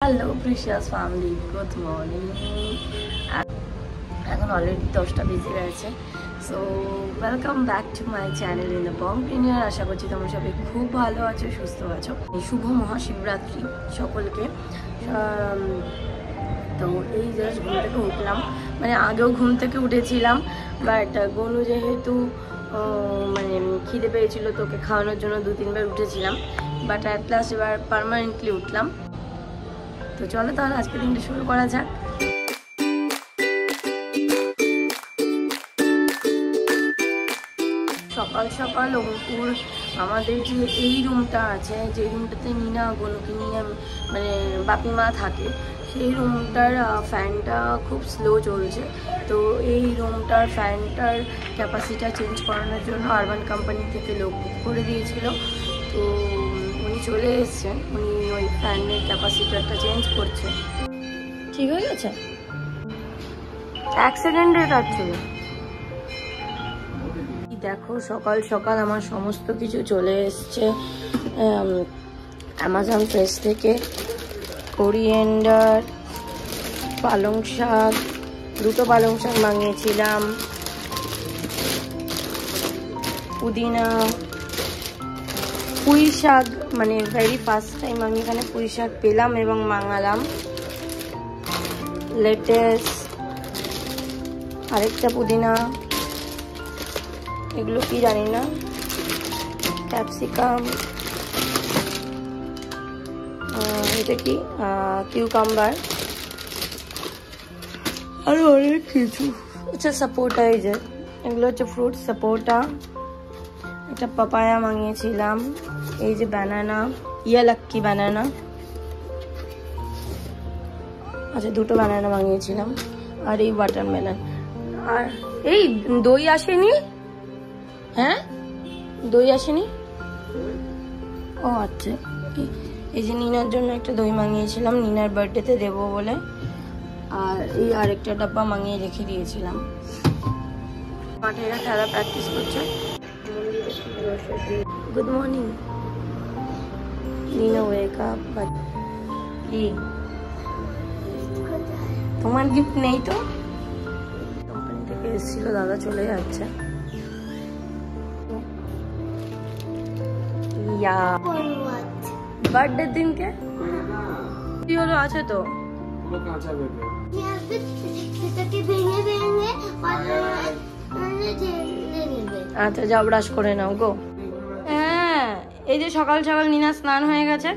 Hello precious family, good morning. এখন already 10টা বেজে গেছে। So welcome back to my channel in the Bong premier. আশা করছি তোমরা সবাই খুব ভালো আছো, সুস্থ আছো। শুভ মহাশিবরাত্রি সকলকে। তো এই জাস্ট ঘুম থেকে উঠলাম, মানে আগেও ঘুম থেকে উঠেছিলাম, বাট গনু যেহেতু মানে খিদে পেয়েছিল, তোকে খাওয়ানোর জন্য 2-3 বার উঠেছিলাম, বাট অ্যাট লাস্ট এবার পার্মানেন্টলি উঠলাম। তো চলো তাহলে আজকে দিনটা শুরু করা যাক। সকাল সকাল অঙ্কুর আমাদের যে এই রুমটা আছে, যে রুমটাতে নিনা গনুকে নিয়ে মানে বাপি মা থাকে, সেই রুমটার ফ্যানটা খুব স্লো চলছে। তো এই রুমটার ফ্যানটার ক্যাপাসিটি চেঞ্জ করানোর জন্য আরবান কোম্পানি থেকে লোক বুক করে দিয়েছিল। তো উনি চলে এসছেন, উনি ওই ফ্যানের ক্যাপাসিটারটা চেঞ্জ করছে। ঠিক হয়ে গেছে, 1 সেকেন্ডের কাজ ছিল। দেখো সকাল সকাল আমার সমস্ত কিছু চলে এসছে অ্যামাজন প্রেস থেকে। কোরিয়েন্ডার, পালং শাক, 2টো পালং শাক মাঙিয়েছিলাম, পুদিনা, পুঁই শাক, মানে ভেরি ফার্স্ট টাইম আমি এখানে পুঁই শাক পেলাম এবং মাঙালাম। লেটেস, আরেকটা পুদিনা, এগুলো কি জানি না, ক্যাপসিকাম, এটা কি কিউকাম্বার, আরো অনেক কিছু। আচ্ছা সাপোর্টা, এই যে এগুলো হচ্ছে ফ্রুট সাপোর্টা। এটা পাপায়া মাঙিয়েছিলাম, এই যে ব্যানানা, ইয়ালাক্কি ব্যানানা, আচ্ছা 2টো ব্যানানা মাঙিয়েছিলাম, আর এই ওয়াটারমেলন। আর এই দই আসেনি, হ্যাঁ দই আসেনি, ও আচ্ছা। এই যে নিনার জন্য একটা দই মাঙিয়েছিলাম, নিনার বার্থডেতে দেবো বলে। আর এই আরেকটা ডাব্বা মাঙিয়ে রেখে দিয়েছিলাম। মাঠে এরা খেলা প্র্যাকটিস করছে। গুড মর্নিং নিনা, ওয়েক আপ। কি তোমার গিফট নেই তো? কোম্পানি থেকে এসেছিল, দাদা চলে যাচ্ছে। বার্থডের দিনকে কি হলো, আছে তো আচ্ছা যাও ব্রাশ করে নাও গো। হ্যাঁ এই যে সকাল সকাল নিনা স্নান হয়ে গেছে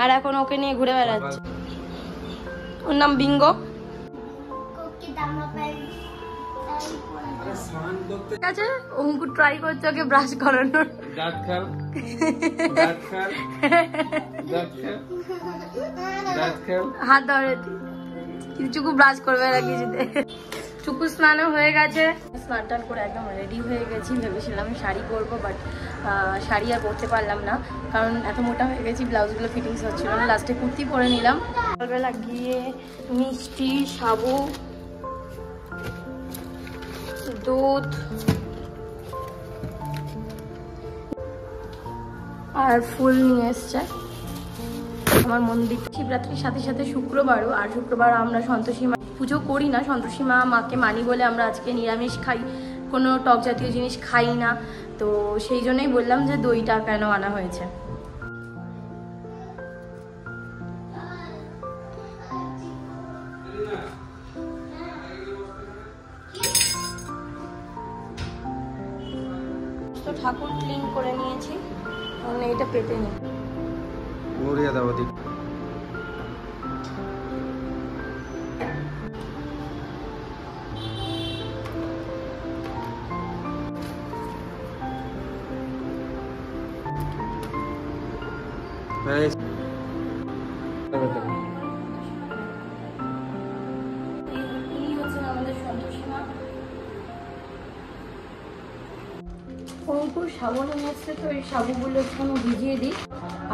আর এখন ওকে নিয়ে ঘুরে বেড়াচ্ছে। ওর নাম বিঙ্গো। ঠিক আছে, অঙ্কুর ট্রাই করছে ওকে ব্রাশ করানোর। হাত ধরে চুকু ব্রাশ করবে না কিছুতে। চুকু স্নানও হয়ে গেছে, স্নান টান করে একদম রেডি হয়ে গেছি। ভেবেছিলাম শাড়ি পরবো, বাট শাড়ি আর পরতে পারলাম না, কারণ এত মোটা হয়ে গেছি, ব্লাউজগুলো ফিটিংস হচ্ছিল না। লাস্টে কুর্তি পরে নিলাম। সকালবেলা গিয়ে মিষ্টি, সাবু, দুধ আর ফুল নিয়ে এসছে আমার মন্দির। শিবরাত্রির সাথে সাথে শুক্রবারও, আর শুক্রবার আমরা সন্তোষী মা পুজো করি না, সন্তোষী মাকে মানি বলে আমরা আজকে নিরামিষ খাই, কোনো টক জাতীয় জিনিস খাই না। তো সেই জন্যই বললাম যে দইটা কেন আনা হয়েছে। তো ঠাকুর ক্লিন করে নিয়েছি, মানে এটা পেতে নেই। নড়িয়ে দাও দিক। অঙ্কুর সাবু নিয়ে এসছে, তো এই সাবুগুলো একটুখানি ভিজিয়ে দিই।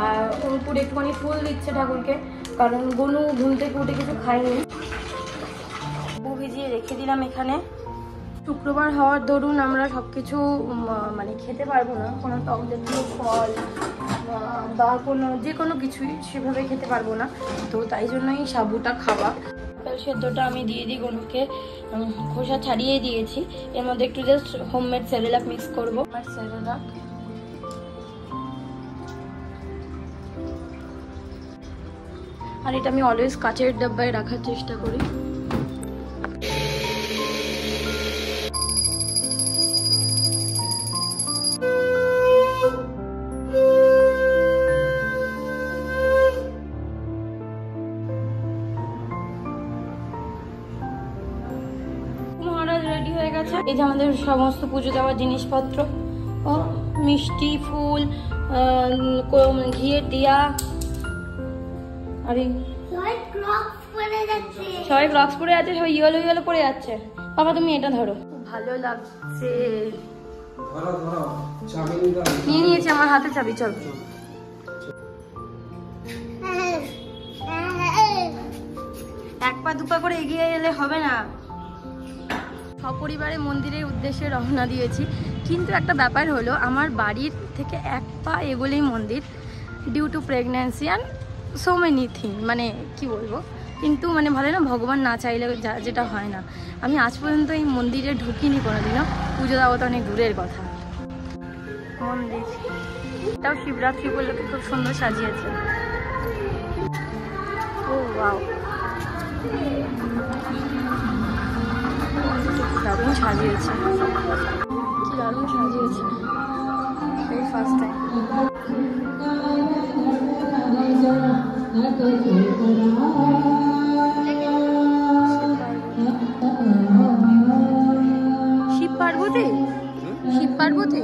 আর অঙ্কুর একটুখানি ফুল দিচ্ছে ঠাকুরকে, কারণ গনু ঘুম থেকে উঠে কিছু খায়নি। সাবু ভিজিয়ে রেখে দিলাম এখানে। শুক্রবার হওয়ার দরুন আমরা সব কিছু মানে খেতে পারবো না, কোনো টক জাতীয় ফল বা যে কোনো কিছুই সেভাবে খেতে পারবো না, তো তাই জন্যই সাবুটা খাওয়া। আপেল সেদ্ধটা আমি দিয়ে দিই গরুকে, খোসা ছাড়িয়ে দিয়েছি। এর মধ্যে একটু জাস্ট হোমমেড সেরেলাক মিক্স করবো। আর সেরেলাক আর এটা আমি অলওয়েজ কাচের ডাব্বায় রাখার চেষ্টা করি। মহারাজ রেডি হয়ে গেছে। এই যে আমাদের সমস্ত পুজো দেওয়ার জিনিসপত্র, ও মিষ্টি, ফুল, ঘিয়ের দিয়া। আরে সবাই ক্রক্স পরে আছে, সবাই ইয়েলো ইয়েলো পরে যাচ্ছে। বাবা তুমি এটা ধরো, খুব ভালো লাগছে। নিয়ে নিয়েছি আমার হাতে চাবি, চল। এক পা দুপা করে এগিয়ে এলে হবে না। সপরিবারে মন্দিরের উদ্দেশ্যে রওনা দিয়েছি, কিন্তু একটা ব্যাপার হলো আমার বাড়ির থেকে এক পা এগোলেই মন্দির, due to pregnancy and so many thing, মানে কি বলবো। কিন্তু মানে ভালো না, ভগবান না চাইলে যেটা হয় না। আমি আজ পর্যন্ত এই মন্দিরে ঢুকিনি কোনোদিনও, পুজো দেওয়া তো অনেক দূরের কথা। মন্দির এটাও শিবরাত্রি বললে খুব সুন্দর সাজিয়েছে। ও ওয়াও, দারুণ সাজিয়েছে, কি দারুণ সাজিয়েছে। এই ফার্স্ট টাইম শিব পার্বতী, শিব পার্বতী।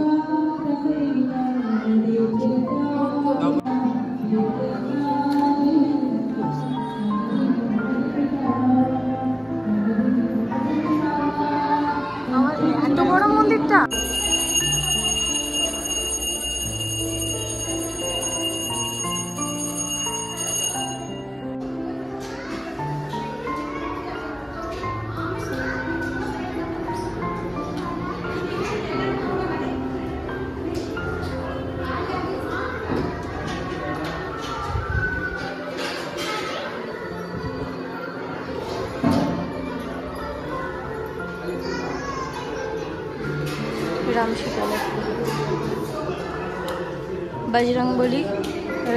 এত বড় মন্দিরটা, রাম সীতা লক্ষ্মণ, বজরংবলী,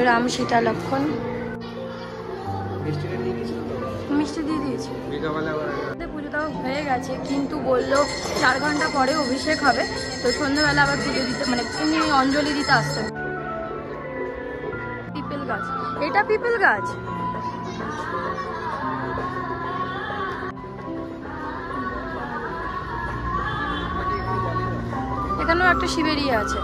রাম সীতা লক্ষ্মণ। মিষ্টি দিয়ে দিয়েছি। পুজোটাও হয়ে গেছে, কিন্তু বললো 4 ঘন্টা পরে অভিষেক হবে, তো সন্ধ্যাবেলা আবার পুজো দিতে, মানে এমনি অঞ্জলি দিতে আসতে। পিপল গাছ, এটা পিপল গাছ। এখানেও একটা শিবের ইয়ে আছে।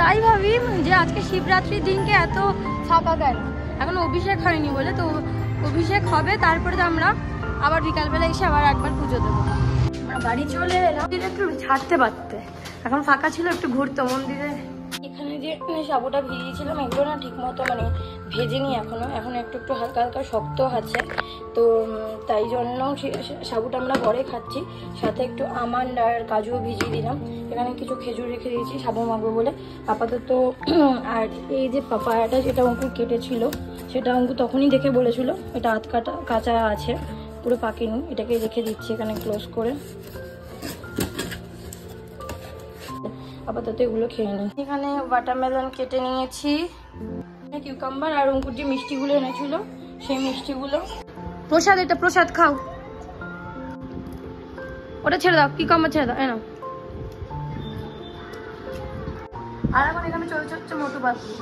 তাই ভাবি যে আজকে শিবরাত্রির দিনকে এত ফাঁকা কেন, এখন অভিষেক হয়নি বলে। তো অভিষেক হবে, তারপরে তো আমরা আবার বিকালবেলা এসে আবার একবার পুজো দেবো। আমরা বাড়ি চলে এলাম, একটু ছাড়তে পারতে, এখন ফাঁকা ছিল, একটু ঘুরতো মন্দিরে। এখানে যে সাবুটা ভিজিয়েছিলাম, এগুলো না ঠিক মতো মানে ভেজেনি এখন একটু একটু হালকা হালকা শক্ত আছে, তো তাই জন্য সাবুটা আমরা পরে খাচ্ছি। সাথে একটু আমন্ড আর কাজুও ভিজিয়ে দিলাম। এখানে কিছু খেজুর রেখে দিয়েছি সাবু মাখবো বলে আপাতত। আর এই যে পাপায়াটা যেটা অঙ্কুর কেটেছিল, সেটা অঙ্কুর তখনই দেখে বলেছিল এটা আধ কাঁচা আছে, পুরো পাকেনি। এটাকে রেখে দিচ্ছি এখানে ক্লোজ করে, আপাতত এগুলো খেয়ে নিই। এখানে ওয়াটারমেলন কেটে নিয়েছি, কিউকাম্বার আর অঙ্কুর যে মিষ্টিগুলো এনেছিল সেই মিষ্টিগুলো। প্রসাদ, এটা প্রসাদ, খাও। ওটা ছেড়ে দাও, কিউকাম্বার ছেড়ে দাও, এনো। আর এখন এখানে চলছে হচ্ছে মোটু পাতলু।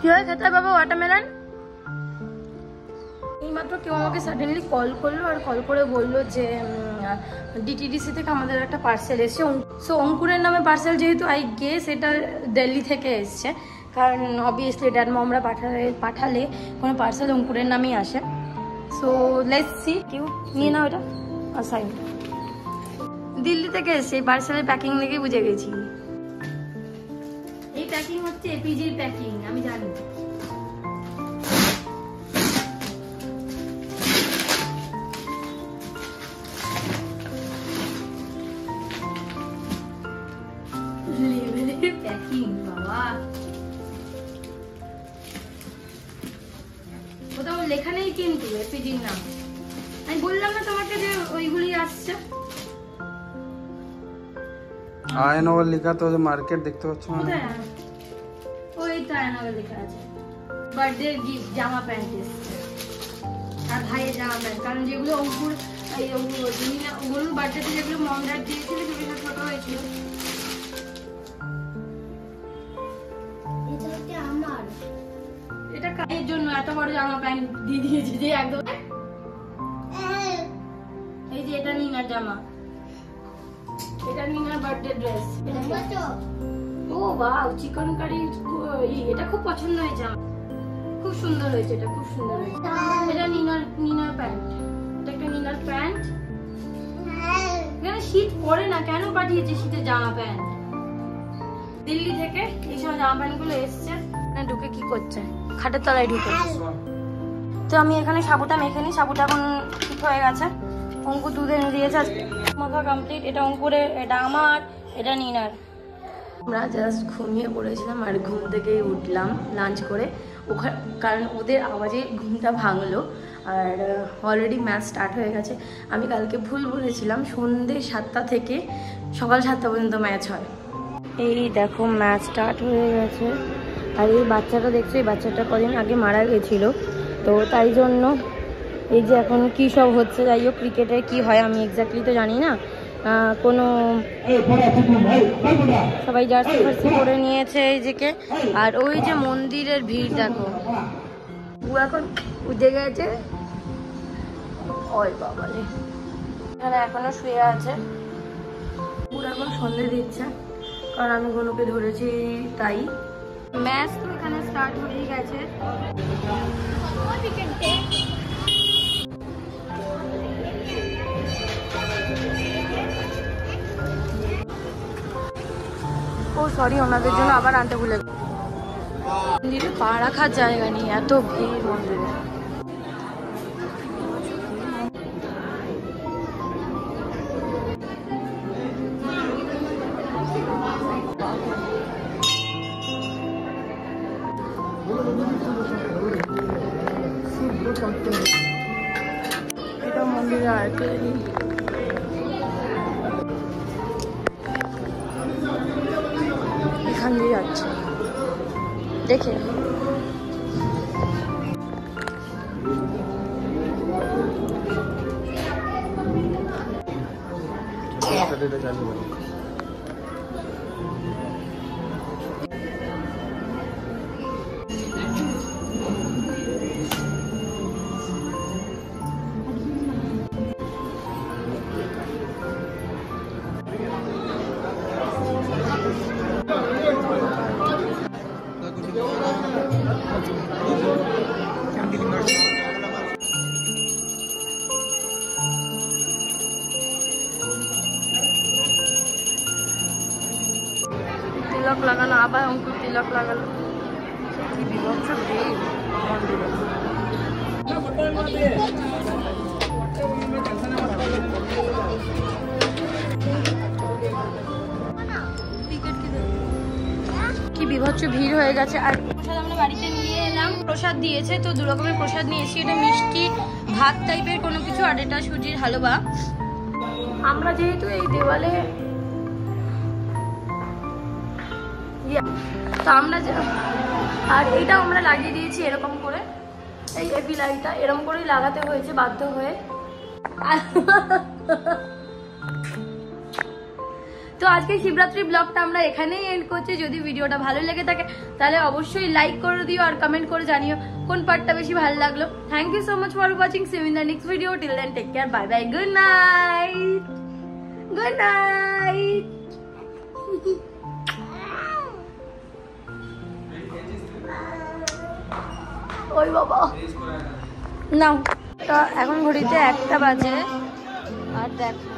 কি হয় খেতে বাবা ওয়াটারমেলন? এইমাত্র কেউ আমাকে সাডেনলি কল করলো, আর কল করে বললো যে ডিটিডিসি থেকে আমাদের একটা পার্সেল এসছে। সো অঙ্কুরের নামে পার্সেল, যেহেতু আই গেস এটা দিল্লি থেকে এসছে, কারণ অবভিয়াসলি ড্যাড মমরা পাঠালে কোনো পার্সেল অঙ্কুরের নামেই আসে। সো লেটস সি, কেউ নিয়ে নাও এটা। আর সাইন দিল্লি থেকে এসছে, পার্সেলের প্যাকিং দেখে বুঝে গেছি। এই প্যাকিং হচ্ছে এপিজির প্যাকিং, আমি জানি। প্যাকিং বাবা, কোথাও লেখা নেই কিন্তু এপিজির নাম। আমি বললাম না তোমাকে যে ওইগুলি আসছে। আয়নগর লেখা তো, মার্কেট দেখতে পাচ্ছ না? ওইটা আয়নগর লেখা আছে। বার্থডে গিফট জামা প্যান্ট এসছে, আর ভাইয়ের জামা প্যান্ট। কারণ যেগুলো অঙ্কুর ওগুলো বার্থডেতে যেগুলো মমডার দিয়েছিল সেগুলো ছোট হয়েছিল। এটা কাজের জন্য এত বড় জামা প্যান্ট দিয়ে দিয়েছে যে একদম। এই যে এটা নিনার জামা, এটা নিনার বার্থডে ড্রেস। ও বাহ, চিকেন কারি, এটা খুব পছন্দ হয়েছে আমার, খুব সুন্দর হয়েছে, এটা খুব সুন্দর হয়েছে। এটা নিনার প্যান্ট, এটা একটা নিনার প্যান্ট। এখানে শীত পরে না, কেন পাঠিয়েছে শীতের জামা প্যান্ট? দিল্লি থেকে এইসব জামা প্যান্ট গুলো এসছে। ঢুকে কি করছে? খাটের তলায় ঢুকে। তো আমি এখানে সাবুটা মেখে নিই, সাবুটা এখন ঠিক হয়ে গেছে। অঙ্কুর দুধ এনে দিয়েছে, মাখা কমপ্লিট। এটা অঙ্কুরের, এটা আমার, এটা নিনার। আমরা জাস্ট ঘুমিয়ে পড়েছিলাম আর ঘুম থেকেই উঠলাম লাঞ্চ করে। কারণ ওদের আওয়াজে ঘুমটা ভাঙলো, আর অলরেডি ম্যাচ স্টার্ট হয়ে গেছে। আমি কালকে ভুল বলেছিলাম, সন্ধ্যে 7টা থেকে সকাল 7টা পর্যন্ত ম্যাচ হয়। এই দেখো ম্যাচ স্টার্ট হয়ে গেছে। আর এই বাচ্চাটা দেখছো, এই বাচ্চাটা কদিন আগে মারা গেছিলো, তো তাই জন্য এই যে এখন কী সব হচ্ছে। যাই হোক, ক্রিকেটে কী হয় আমি এক্স্যাক্টলি তো জানি না। কোনো সবাই জার্সি ফার্সি করে নিয়েছে এই যে। আর ওই যে মন্দিরের ভিড় দেখো, ও এখন উঠে গেছে। ওই বাবারে, এখানে এখনো শুয়ে আছে। পুরো এখন সন্ধে দিচ্ছে, কারণ আমি গনুকে ধরেছি তাই। ম্যাচ তো এখানে স্টার্ট হয়ে গেছে। ও সরি, ওনাদের জন্য আবার আনতে ভুলে গেছি। মন্দিরে পা রাখার জায়গা নেই, এত ভিড় মন্দিরে। এটা মন্দিরে আরতি এখান দিয়ে যাচ্ছে, দেখে তিলক লাগানো, আবার অঙ্কুর তিলক লাগালো। কি বিভৎস ভিড় মন্দিরে। কি বিভৎস ভিড় হয়ে গেছে। আর প্রসাদ আমরা বাড়িতে নিয়ে এলাম, প্রসাদ দিয়েছে তো, 2 রকমের প্রসাদ নিয়েছি। এটা মিষ্টি ভাত টাইপের কোনো কিছু, আর এটা সুজির হালুয়া। আমরা যেহেতু এই দেওয়ালে তো আমরা, আর এইটাও আমরা লাগিয়ে দিয়েছি এরকম করে, এই এপি লাইটটা এরকম করেই লাগাতে হয়েছে বাধ্য হয়ে। তো আজকে শিবরাত্রি ব্লগটা আমরা এখানেই এন্ড করছি। যদি ভিডিওটা ভালো লেগে থাকে তাহলে অবশ্যই লাইক করে দিও আর কমেন্ট করে জানিও কোন পার্টটা বেশি ভালো লাগলো। Thank you so much for watching. See you in the next video. Till then take care, bye bye, good night, good night. ওই বাবা নাও। তো এখন ঘড়িতে 1টা বাজে, আর দেখো